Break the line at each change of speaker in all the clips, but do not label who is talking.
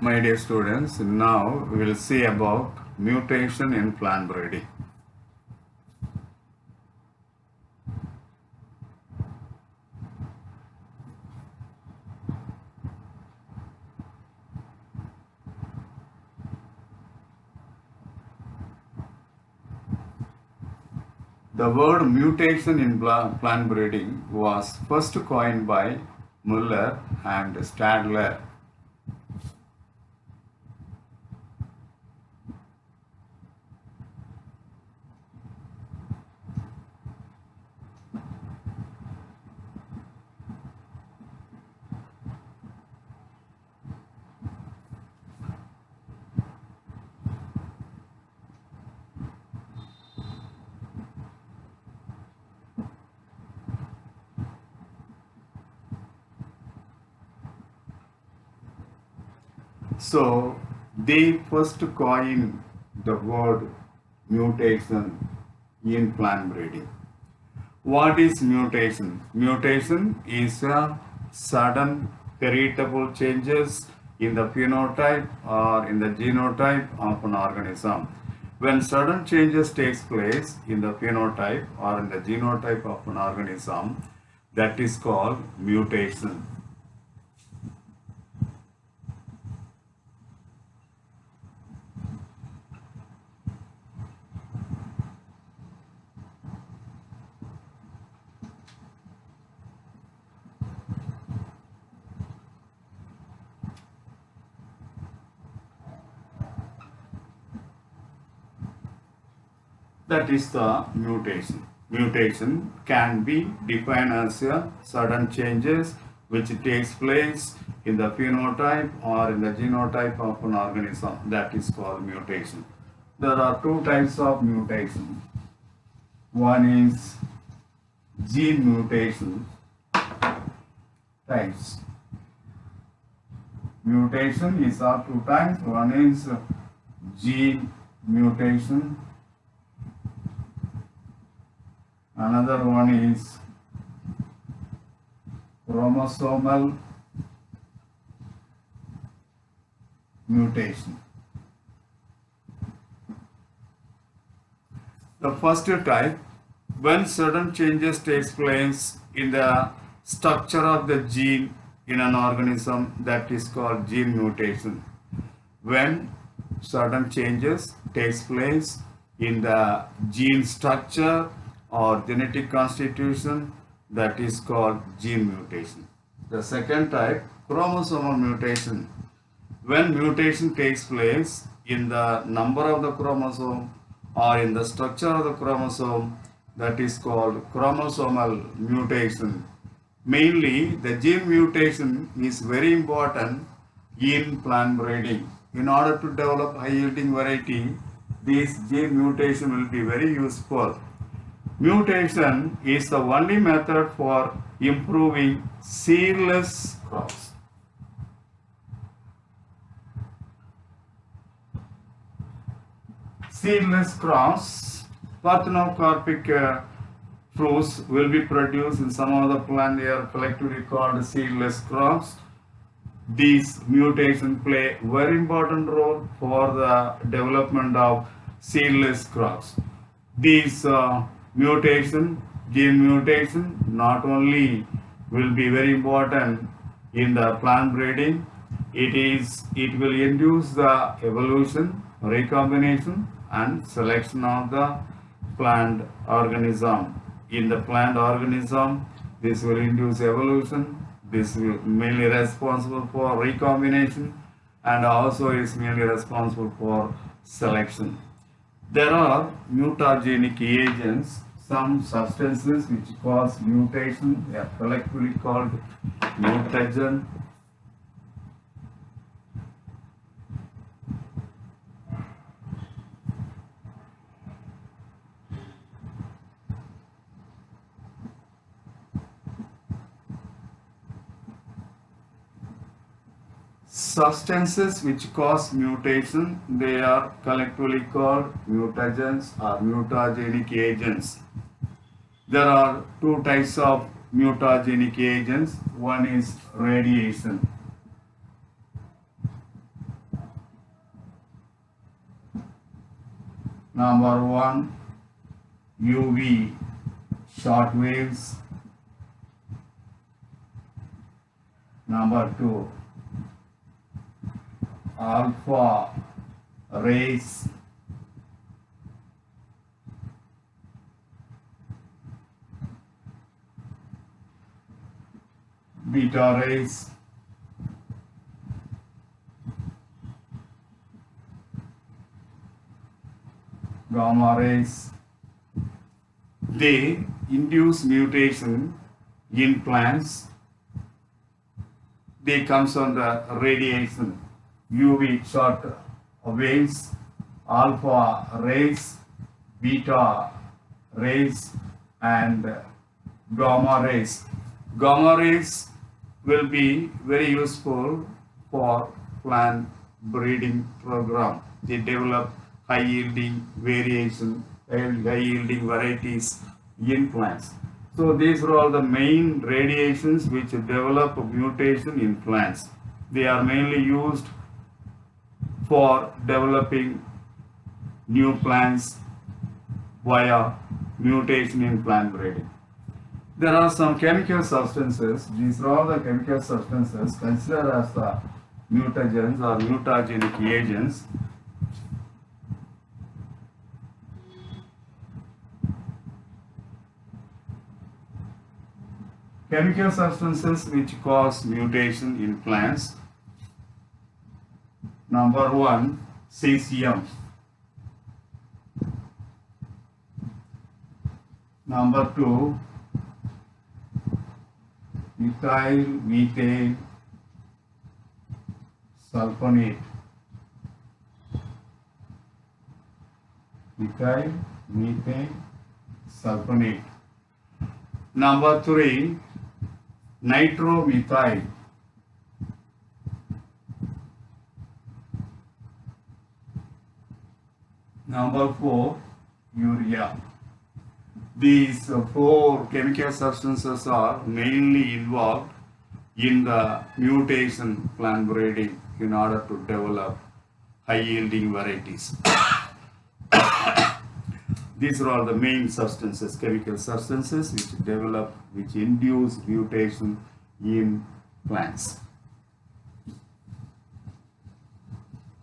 My dear students, now we will see about mutation in plant breeding. The word mutation in plant breeding was first coined by Muller and Stadler. So they first coined the word mutation in plant breeding. What is mutation? Mutation is a sudden heritable changes in the phenotype or in the genotype of an organism. When sudden changes takes place in the phenotype or in the genotype of an organism, that is called mutation. That is the mutation. Mutation can be defined as a sudden changes which takes place in the phenotype or in the genotype of an organism. That is called mutation. There are two types of mutation. One is gene mutation types. Mutation is of two types. One is gene mutation. Another one is chromosomal mutation. The first type, when sudden changes takes place in the structure of the gene in an organism, that is called gene mutation. When sudden changes takes place in the gene structure or genetic constitution, that is called gene mutation. The second type, chromosomal mutation. When mutation takes place in the number of the chromosome or in the structure of the chromosome, that is called chromosomal mutation. Mainly, the gene mutation is very important in plant breeding. In order to develop high yielding variety, this gene mutation will be very useful. Mutation is the only method for improving seedless crops. Seedless crops, parthenocarpic fruits will be produced in some of the plant. They are collectively called seedless crops. These mutations play a very important role for the development of seedless crops. These gene mutation not only will be very important in the plant breeding, it will induce the evolution, recombination and selection of the plant organism. In the plant organism, this will induce evolution. This will mainly responsible for recombination and also is mainly responsible for selection. There are mutagenic agents, some substances which cause mutation, they are collectively called mutagen. Substances which cause mutation, they are collectively called mutagens or mutagenic agents. There are two types of mutagenic agents. One is radiation. Number one, UV short waves. Number two, alpha rays. Beta rays. Gamma rays. They induce mutation in plants. They comes on the radiation, UV short waves, alpha rays, beta rays, and gamma rays. Gamma rays will be very useful for plant breeding program. They develop high yielding variation and high yielding varieties in plants. So these are all the main radiations which develop mutation in plants. They are mainly used for developing new plants via mutation in plant breeding. There are some chemical substances. These are all the chemical substances considered as the mutagens or mutagenic agents. Chemical substances which cause mutation in plants. Number one, cesium. Number two, methyl methane sulfonate. Methyl methane sulfonate. Number three, nitromethyl. Number four, urea. These four chemical substances are mainly involved in the mutation plant breeding in order to develop high yielding varieties. These are all the main substances, chemical substances which induce mutation in plants.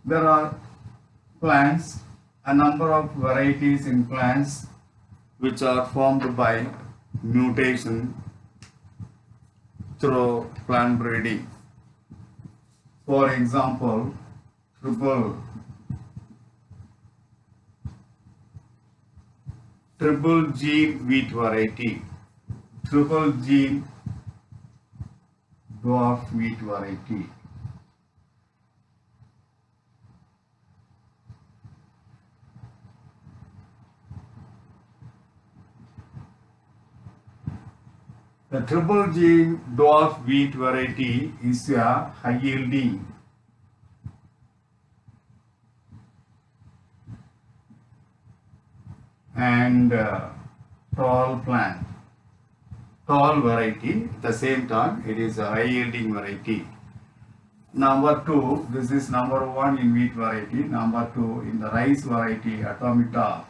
There are plants, a number of varieties in plants which are formed by mutation through plant breeding. For example, triple gene wheat variety, triple gene dwarf wheat variety. The triple gene dwarf wheat variety is a high yielding and tall plant, tall variety. At the same time, it is a high yielding variety. Number two, this is number one in wheat variety. Number two in the rice variety, Atomita.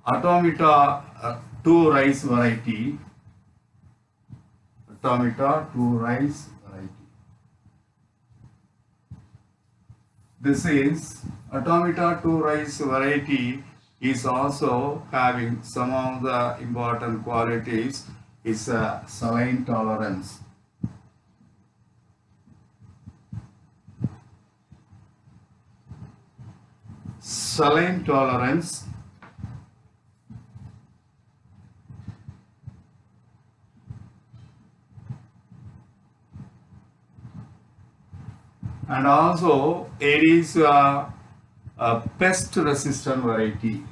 Atomita 2 rice variety. Atomita 2 rice variety. This is Atomita 2 rice variety is also having some of the important qualities. Is saline tolerance. Saline tolerance and also it is a pest resistant variety.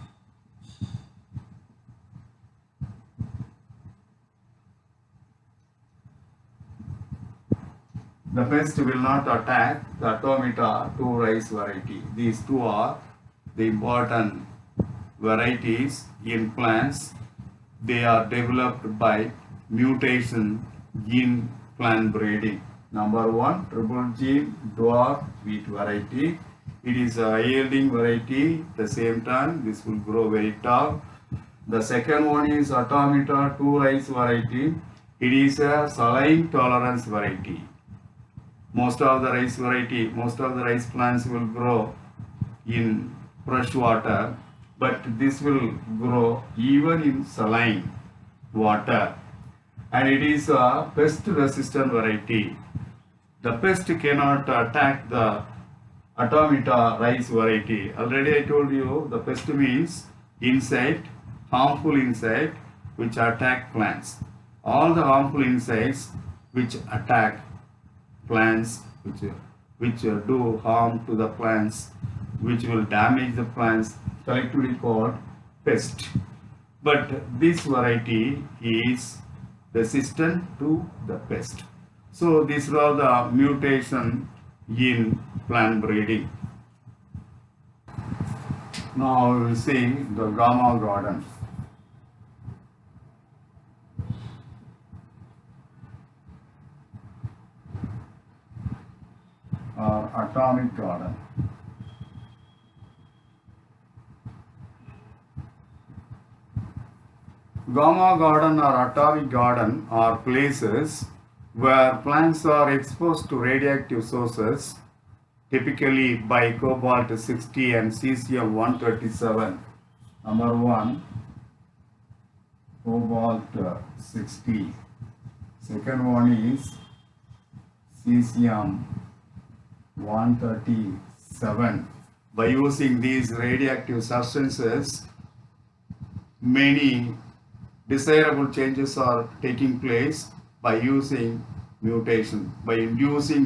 The pest will not attack the Atomita 2 rice variety. These two are the important varieties in plants. They are developed by mutation in plant breeding. Number one, triple gene dwarf wheat variety. It is a yielding variety. At the same time, this will grow very tall. The second one is Automata 2 rice variety. It is a saline tolerance variety. Most of the rice plants will grow in fresh water, but this will grow even in saline water. And it is a pest resistant variety. The pest cannot attack the Automata rice variety. Already I told you the pest means insect, harmful insect which attack plants. All the harmful insects which attack plants, which do harm to the plants, which will damage the plants, collectively called pest. But this variety is resistant to the pest. So these are the mutation in plant breeding. Now we will see the Gamma Garden. Or atomic garden. Gamma garden or atomic garden are places where plants are exposed to radioactive sources, typically by cobalt 60 and cesium 137. Number one, cobalt 60. Second one is cesium 137. By using these radioactive substances, many desirable changes are taking place by using mutation, by inducing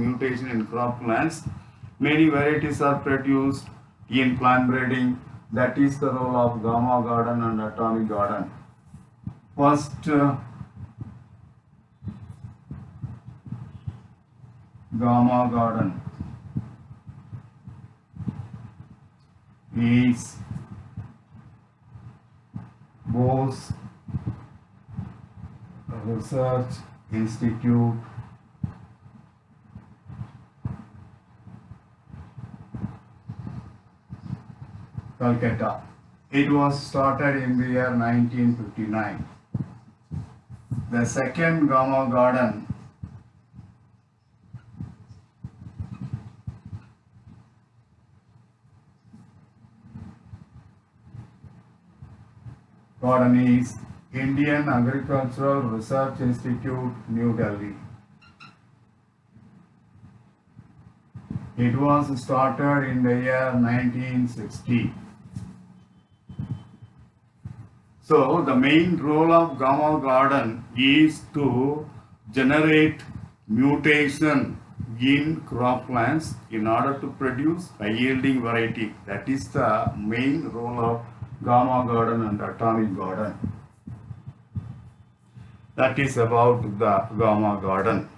mutation in crop plants. Many varieties are produced in plant breeding. That is the role of Gamma garden and atomic garden. First, Gamma garden is Bose Research Institute, Calcutta. It was started in the year 1959. The second Gamma garden is Indian Agricultural Research Institute, New Delhi. It was started in the year 1960. So the main role of Gamma garden is to generate mutation in crop plants in order to produce a yielding variety. That is the main role of Gamma garden and atomic garden. That is about the Gamma garden.